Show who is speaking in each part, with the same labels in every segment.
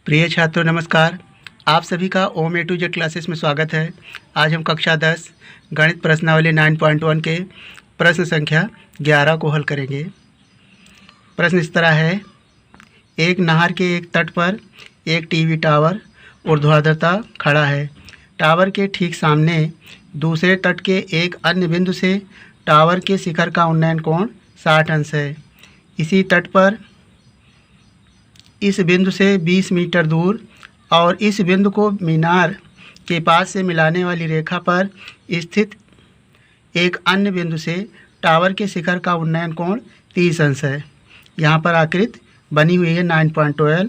Speaker 1: प्रिय छात्रों नमस्कार। आप सभी का ओम ए टू जेड क्लासेस में स्वागत है। आज हम कक्षा 10 गणित प्रश्नावली 9.1 के प्रश्न संख्या 11 को हल करेंगे। प्रश्न इस तरह है, एक नहर के एक तट पर एक टीवी टावर ऊर्ध्वाधरता खड़ा है। टावर के ठीक सामने दूसरे तट के एक अन्य बिंदु से टावर के शिखर का उन्नयन कोण 60 अंश है। इसी तट पर इस बिंदु से 20 मीटर दूर और इस बिंदु को मीनार के पास से मिलाने वाली रेखा पर स्थित एक अन्य बिंदु से टावर के शिखर का उन्नयन कोण 30 अंश है। यहाँ पर आकृति बनी हुई है 9.12।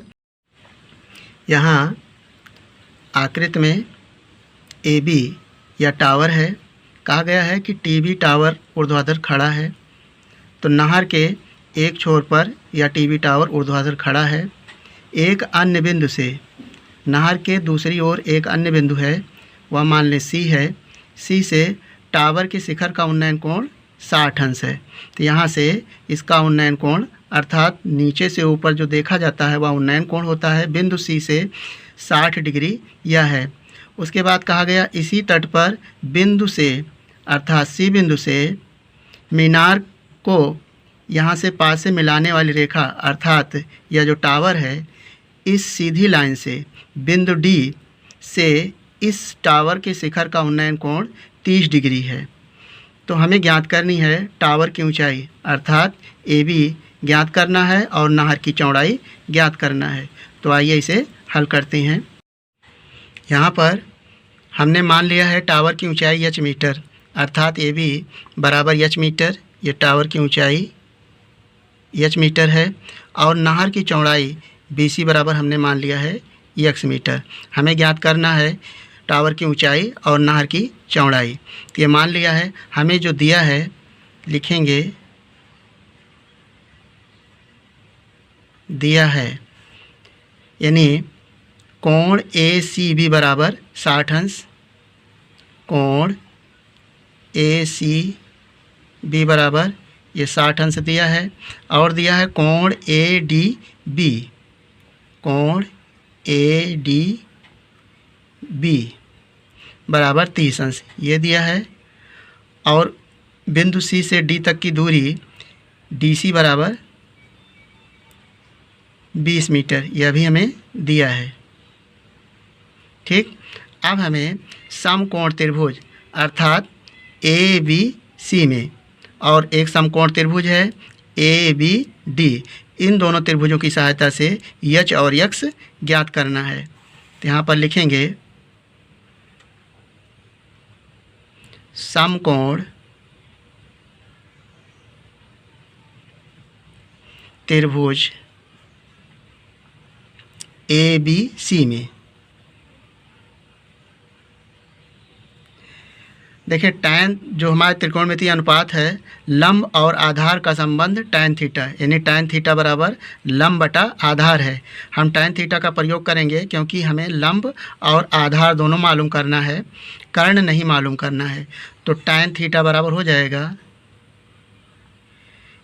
Speaker 1: यहाँ आकृति में AB या टावर है। कहा गया है कि टीवी टावर ऊर्ध्वाधर खड़ा है। तो नहर के एक छोर पर यह टीवी टावर ऊर्ध्वाधर खड़ा है। एक अन्य बिंदु से नहर के दूसरी ओर एक अन्य बिंदु है, वह मान लें C है। C से टावर के शिखर का उन्नयन कोण 60 अंश है। तो यहाँ से इसका उन्नयन कोण अर्थात नीचे से ऊपर जो देखा जाता है वह उन्नयन कोण होता है बिंदु C से 60 डिग्री यह है। उसके बाद कहा गया इसी तट पर बिंदु से अर्थात C बिंदु से मीनार को यहाँ से पास से मिलाने वाली रेखा अर्थात यह जो टावर है इस सीधी लाइन से बिंदु D से इस टावर के शिखर का उन्नयन कोण 30 डिग्री है। तो हमें ज्ञात करनी है टावर की ऊंचाई अर्थात AB ज्ञात करना है और नहर की चौड़ाई ज्ञात करना है। तो आइए इसे हल करते हैं। यहाँ पर हमने मान लिया है टावर की ऊंचाई h मीटर अर्थात AB बराबर h मीटर। ये टावर की ऊंचाई h मीटर है और नहर की चौड़ाई BC बराबर हमने मान लिया है x मीटर। हमें ज्ञात करना है टावर की ऊंचाई और नहर की चौड़ाई। तो ये मान लिया है। हमें जो दिया है लिखेंगे, दिया है यानी कोण ACB बराबर 60 अंश, कोण ACB बराबर ये 60 अंश दिया है और दिया है कोण ADB, कोण ADB बराबर 30 अंश ये दिया है और बिंदु C से D तक की दूरी DC बराबर 20 मीटर यह भी हमें दिया है। ठीक, अब हमें समकोण त्रिभुज अर्थात ABC में और एक समकोण त्रिभुज है ABD, इन दोनों त्रिभुजों की सहायता से H और X ज्ञात करना है। तो यहाँ पर लिखेंगे समकोण त्रिभुज ABC में देखिए टैन जो हमारे त्रिकोणमितीय अनुपात है लंब और आधार का संबंध टैन थीटा यानी टैन थीटा बराबर लंब बटा आधार है। हम टैन थीटा का प्रयोग करेंगे क्योंकि हमें लंब और आधार दोनों मालूम करना है, कर्ण नहीं मालूम करना है। तो टैन थीटा बराबर हो जाएगा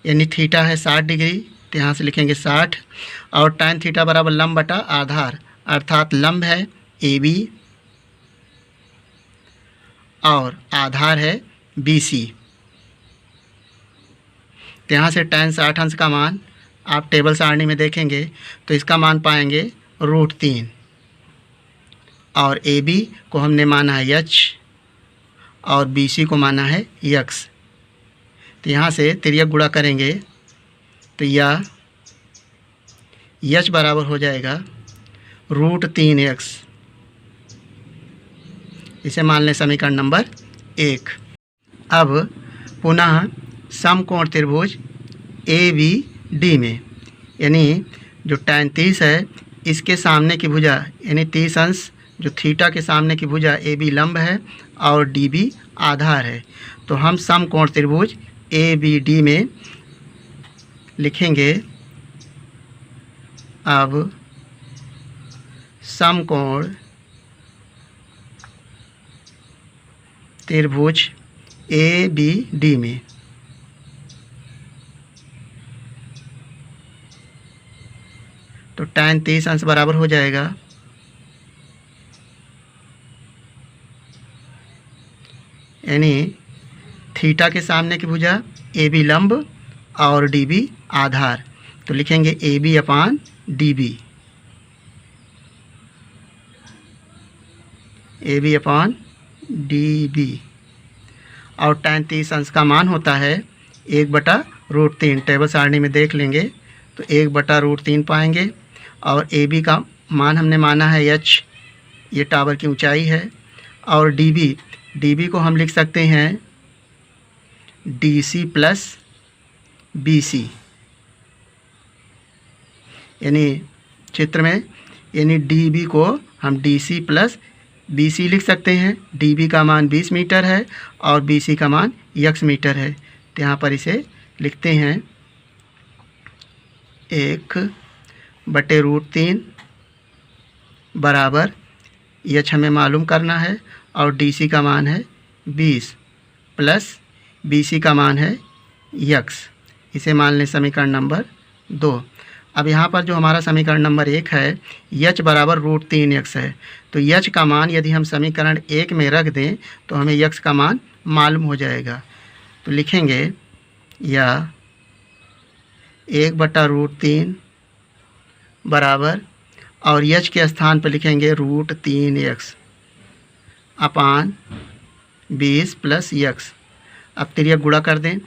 Speaker 1: यानी थीटा है 60 डिग्री, तो यहाँ से लिखेंगे 60 और टैन थीटा बराबर लंब बटा आधार अर्थात लंब है AB और आधार है BC। तो यहाँ से टैन 60 अंश का मान आप टेबल सारणी में देखेंगे तो इसका मान पाएंगे √3 और AB को हमने माना है H और BC को माना है X। तो यहाँ से तिर्यक गुणा करेंगे तो यह H बराबर हो जाएगा √3x। इसे मान लें समीकरण नंबर 1। अब पुनः समकोण त्रिभुज ABD में यानी जो टैन 30 है इसके सामने की भुजा यानी 30 अंश जो थीटा के सामने की भुजा AB लंब है और DB आधार है। तो हम समकोण त्रिभुज ABD में लिखेंगे अब समकोण त्रिभुज ABD में तो tan 30 अंश बराबर हो जाएगा यानी थीटा के सामने की भुजा ए बी लंब और डी बी आधार, तो लिखेंगे A B upon D B, A B upon D B. और tan 30 अंश का मान होता है 1/√3। टेबल सारणी में देख लेंगे तो 1/√3 पाएंगे। और ए बी का मान हमने माना है h, ये टावर की ऊंचाई है। और डी बी को हम लिख सकते हैं D C plus B C, यानी चित्र में यानी डी बी को हम D C plus B C लिख सकते हैं। डी बी का मान 20 मीटर है और बी सी का मान x मीटर है, तो यहाँ पर इसे लिखते हैं 1/√3 बराबर h हमें मालूम करना है और डी सी का मान है 20 प्लस बी सी का मान है x। इसे मान लें समीकरण नंबर 2। अब यहाँ पर जो हमारा समीकरण नंबर 1 है h बराबर √3x है, तो h का मान यदि हम समीकरण 1 में रख दें तो हमें x का मान मालूम हो जाएगा। तो लिखेंगे या 1/√3 बराबर और h के स्थान पर लिखेंगे √3x अपान 20 प्लस x। अब तिर्यक गुणा कर दें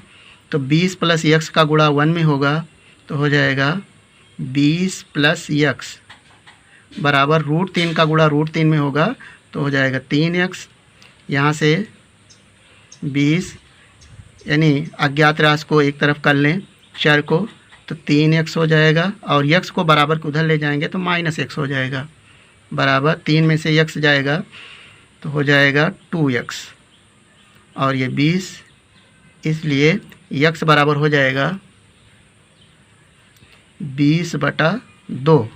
Speaker 1: तो 20 प्लस x का गुणा 1 में होगा, तो हो जाएगा 20 प्लस x बराबर √3 का गुणा √3 में होगा, तो हो जाएगा 3x। यहाँ से 20 यानी अज्ञात राशि को एक तरफ कर लें चर को, तो 3x हो जाएगा और x को बराबर को उधर ले जाएंगे तो -x हो जाएगा। बराबर 3 में से x जाएगा तो हो जाएगा 2x और ये 20, इसलिए x बराबर हो जाएगा 20/2।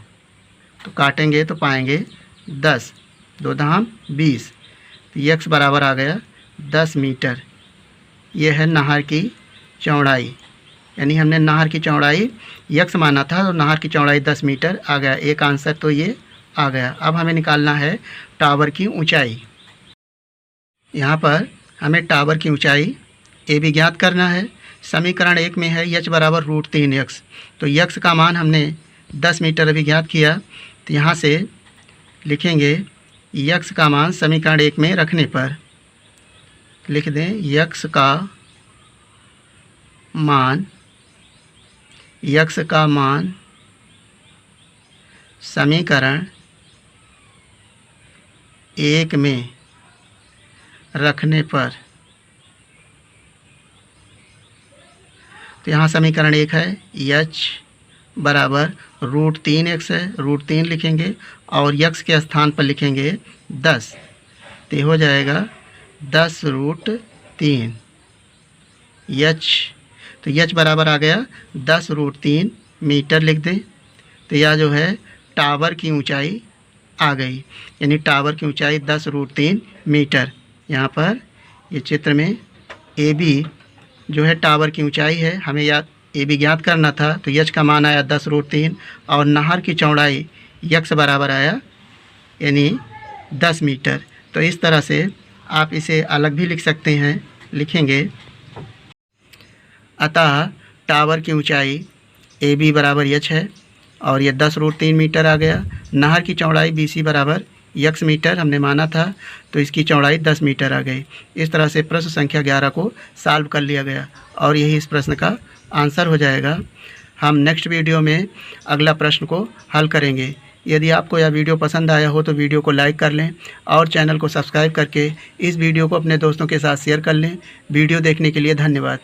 Speaker 1: तो काटेंगे तो पाएंगे 10, 2 धाम 20, तो x बराबर आ गया 10 मीटर। ये है नहर की चौड़ाई, यानी हमने नहर की चौड़ाई x माना था तो नहर की चौड़ाई 10 मीटर आ गया। एक आंसर तो ये आ गया। अब हमें निकालना है टावर की ऊंचाई। यहाँ पर हमें टावर की ऊंचाई ए बी ज्ञात करना है। समीकरण 1 में है h बराबर √3x, तो x का मान हमने 10 मीटर अभी ज्ञात किया, तो यहाँ से लिखेंगे x का मान समीकरण 1 में रखने पर लिख दें x का मान समीकरण 1 में रखने पर, तो यहाँ समीकरण 1 है h बराबर √3x है, √3 लिखेंगे और x के स्थान पर लिखेंगे 10, तो हो जाएगा 10√3 h, तो h बराबर आ गया 10√3 मीटर लिख दें। तो यह जो है टावर की ऊंचाई आ गई, यानी टावर की ऊंचाई 10√3 मीटर। यहाँ पर ये चित्र में ए बी जो है टावर की ऊंचाई है, हमें याद ए बी ज्ञात करना था, तो h का मान आया 10√3 और नहर की चौड़ाई x बराबर आया यानी 10 मीटर। तो इस तरह से आप इसे अलग भी लिख सकते हैं, लिखेंगे अतः टावर की ऊंचाई ए बी बराबर h है और ये 10√3 मीटर आ गया। नहर की चौड़ाई बी सी बराबर x मीटर हमने माना था, तो इसकी चौड़ाई 10 मीटर आ गई। इस तरह से प्रश्न संख्या 11 को सॉल्व कर लिया गया और यही इस प्रश्न का आंसर हो जाएगा। हम नेक्स्ट वीडियो में अगला प्रश्न को हल करेंगे। यदि आपको यह वीडियो पसंद आया हो तो वीडियो को लाइक कर लें और चैनल को सब्सक्राइब करके इस वीडियो को अपने दोस्तों के साथ शेयर कर लें। वीडियो देखने के लिए धन्यवाद।